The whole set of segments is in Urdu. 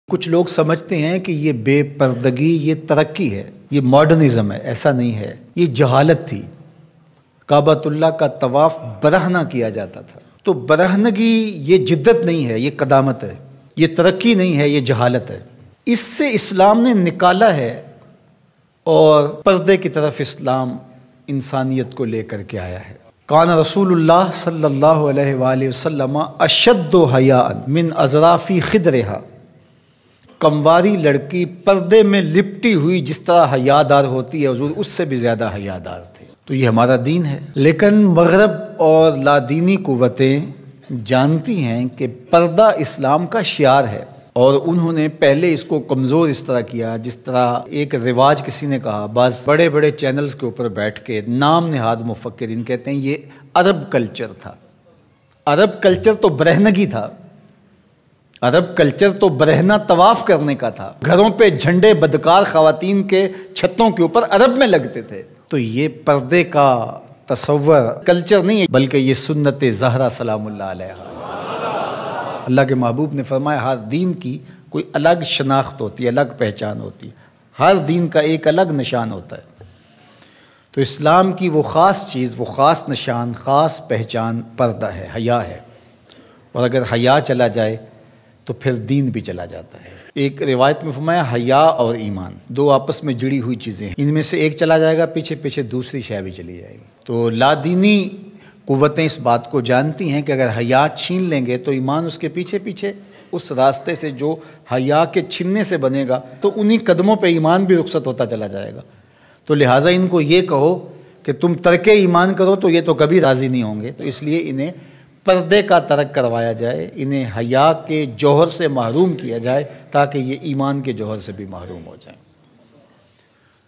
کچھ لوگ سمجھتے ہیں کہ یہ بے پردگی یہ ترقی ہے، یہ ماڈرنزم ہے۔ ایسا نہیں ہے، یہ جہالت تھی۔ کعبۃ اللہ کا طواف برہنہ کیا جاتا تھا، تو برہنگی یہ جدت نہیں ہے، یہ قدامت ہے، یہ ترقی نہیں ہے، یہ جہالت ہے۔ اس سے اسلام نے نکالا ہے، اور پردے کی طرف اسلام انسانیت کو لے کر کے آیا ہے۔ کان رسول اللہ صلی اللہ علیہ وآلہ وسلم اشد حیاء من اظراف خدرہا، کمواری لڑکی پردے میں لپٹی ہوئی جس طرح حیادار ہوتی ہے، حضور اس سے بھی زیادہ حیادار تھے۔ تو یہ ہمارا دین ہے، لیکن مغرب اور لادینی قوتیں جانتی ہیں کہ پردہ اسلام کا شعار ہے، اور انہوں نے پہلے اس کو کمزور اس طرح کیا جس طرح ایک رواج کسی نے کہا، بعض بڑے بڑے چینلز کے اوپر بیٹھ کے نام نہاد مفکرین کہتے ہیں یہ عرب کلچر تھا۔ عرب کلچر تو برہنگی تھا، عرب کلچر تو برہنہ طواف کرنے کا تھا، گھروں پہ جھنڈے بدکار خواتین کے چھتوں کے اوپر عرب میں لگتے تھے۔ تو یہ پردے کا تصور کلچر نہیں ہے، بلکہ یہ سنت زہرا سلام اللہ علیہا۔ اللہ کے محبوب نے فرمایا ہر دین کی کوئی الگ شناخت ہوتی ہے، الگ پہچان ہوتی ہے، ہر دین کا ایک الگ نشان ہوتا ہے۔ تو اسلام کی وہ خاص چیز، وہ خاص نشان، خاص پہچان پردہ ہے، حیا ہے، اور اگر حیا چلا جائے تو پھر دین بھی چلا جاتا ہے۔ ایک روایت میں فرمایا حیا اور ایمان دو آپس میں جڑی ہوئی چیزیں ہیں، ان میں سے ایک چلا جائے گا پیچھے پیچھے دوسری شے بھی چلی جائے گی۔ تو لادینی قوتیں اس بات کو جانتی ہیں کہ اگر حیا چھین لیں گے تو ایمان اس کے پیچھے پیچھے اس راستے سے جو حیا کے چھننے سے بنے گا، تو انہی قدموں پہ ایمان بھی رخصت ہوتا چلا جائے گا۔ تو لہٰذا ان کو یہ کہو کہ تم ترک ایمان کرو تو یہ تو کبھی راضی نہیں ہوں گے، تو اس لیے انہیں پردے کا ترک کروایا جائے، انہیں حیا کے جوہر سے محروم کیا جائے تاکہ یہ ایمان کے جوہر سے بھی محروم ہو جائیں۔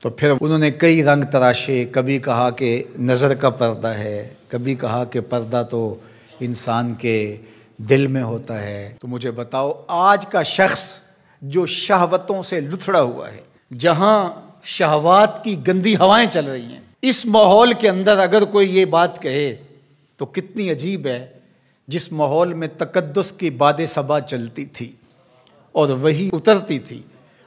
تو پھر انہوں نے کئی رنگ تراشے، کبھی کہا کہ نظر کا پردہ ہے، کبھی کہا کہ پردہ تو انسان کے دل میں ہوتا ہے۔ تو مجھے بتاؤ آج کا شخص جو شہوتوں سے لتھڑا ہوا ہے، جہاں شہوات کی گندی ہوائیں چل رہی ہیں، اس ماحول کے اندر اگر کوئی یہ بات کہے تو کتنی عجیب ہے، جس ماحول میں تقدس کی باد صبا چلتی تھی اور وحی اترتی تھی،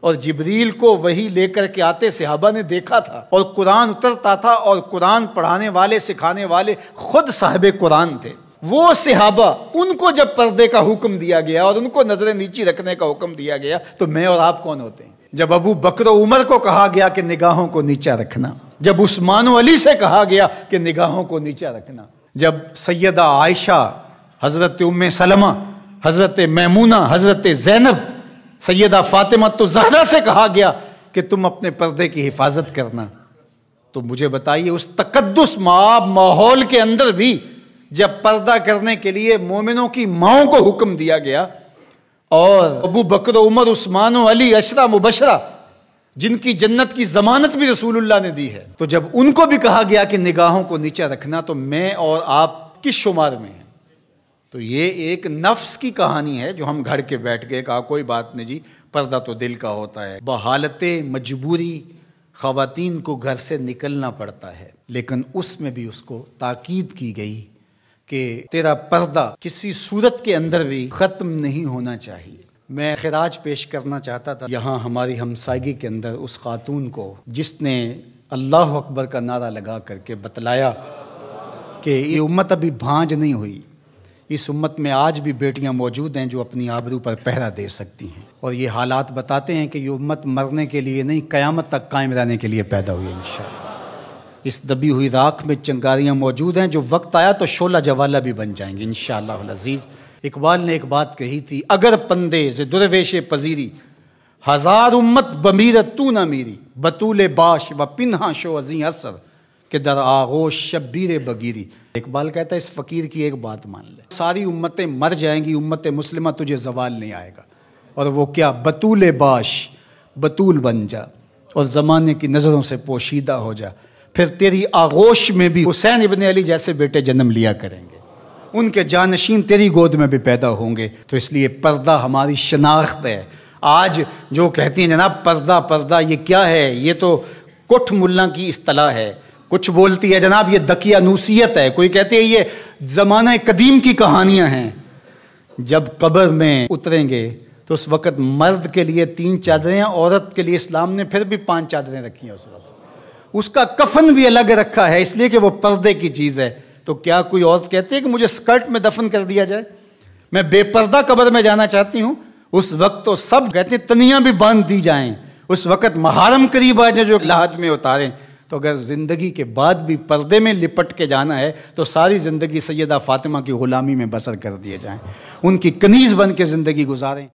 اور جبریل کو وحی لے کر کے آتے صحابہ نے دیکھا تھا، اور قرآن اترتا تھا، اور قرآن پڑھانے والے سکھانے والے خود صاحب قرآن تھے، وہ صحابہ ان کو جب پردے کا حکم دیا گیا اور ان کو نظریں نیچی رکھنے کا حکم دیا گیا، تو میں اور آپ کون ہوتے ہیں؟ جب ابو بکر و عمر کو کہا گیا کہ نگاہوں کو نیچا رکھنا، جب عثمان و علی سے کہا گیا کہ نگاہوں کو نیچا رکھنا، جب سیدہ عائشہ، حضرت ام سلمہ، حضرت میمونہ، حضرت زینب، سیدہ فاطمہ تو زہرا سے کہا گیا کہ تم اپنے پردے کی حفاظت کرنا، تو مجھے بتائیے اس تقدس مآب ماحول کے اندر بھی جب پردہ کرنے کے لیے مومنوں کی ماؤں کو حکم دیا گیا، اور ابو بکر و عمر، عثمان و علی عشرہ مبشرہ جن کی جنت کی ضمانت بھی رسول اللہ نے دی ہے، تو جب ان کو بھی کہا گیا کہ نگاہوں کو نیچا رکھنا، تو میں اور آپ کس شمار میں ہیں؟ تو یہ ایک نفس کی کہانی ہے جو ہم گھر کے بیٹھ گئے، کہا کوئی بات نہیں جی، پردہ تو دل کا ہوتا ہے۔ بحالت مجبوری خواتین کو گھر سے نکلنا پڑتا ہے، لیکن اس میں بھی اس کو تاکید کی گئی کہ تیرا پردہ کسی صورت کے اندر بھی ختم نہیں ہونا چاہیے۔ میں خراج پیش کرنا چاہتا تھا یہاں ہماری ہمسائیگی کے اندر اس خاتون کو جس نے اللہ اکبر کا نعرہ لگا کر کے بتلایا کہ یہ امت ابھی بھانج نہیں ہوئی، اس امت میں آج بھی بیٹیاں موجود ہیں جو اپنی آبرو پر پہرا دے سکتی ہیں، اور یہ حالات بتاتے ہیں کہ یہ امت مرنے کے لیے نہیں، قیامت تک قائم رہنے کے لیے پیدا ہوئی ہے انشاءاللہ۔ اس دبی ہوئی راکھ میں چنگاریاں موجود ہیں جو وقت آیا تو شعلہ جوالہ بھی بن جائیں گے انشاءاللہ العزیز۔ اقبال نے ایک بات کہی تھی، اگر پندے ز درویش پذیری، ہزار امت بمیرت تو نہ میری، بطول باش و پنہاں شو ازیں اثر کہ در آغوش شبیر بگیری۔ اقبال کہتا ہے اس فقیر کی ایک بات مان لے، ساری امتیں مر جائیں گی، امت مسلمہ تجھے زوال نہیں آئے گا، اور وہ کیا؟ بطول باش، بطول بن جا اور زمانے کی نظروں سے پوشیدہ ہو جا، پھر تیری آغوش میں بھی حسین ابن علی جیسے بیٹے جنم لیا کریں گے، ان کے جانشین تیری گود میں بھی پیدا ہوں گے۔ تو اس لیے پردہ ہماری شناخت ہے۔ آج جو کہتی ہیں جناب پردہ پردہ، یہ کیا ہے؟ یہ تو کٹھ ملا کی اصطلاح ہے۔ کچھ بولتی ہے جناب یہ دقیانوسیت ہے، کوئی کہتی ہے یہ زمانہ قدیم کی کہانیاں ہیں۔ جب قبر میں اتریں گے تو اس وقت مرد کے لیے 3 چادریں، عورت کے لیے اسلام نے پھر بھی 5 چادریں رکھی ہیں اس وقت۔ اس کا کفن بھی الگ رکھا ہے اس لیے کہ وہ پردے کی چیز ہے۔ تو کیا کوئی عورت کہتی ہے کہ مجھے اسکرٹ میں دفن کر دیا جائے، میں بے پردہ قبر میں جانا چاہتی ہوں؟ اس وقت تو سب کہتے ہیں تنیاں بھی باندھ دی جائیں، اس وقت محارم قریب آ جائیں جو لحاظ میں اتاریں۔ تو اگر زندگی کے بعد بھی پردے میں لپٹ کے جانا ہے تو ساری زندگی سیدہ فاطمہ کی غلامی میں بسر کر دیے جائیں، ان کی کنیز بن کے زندگی گزاریں۔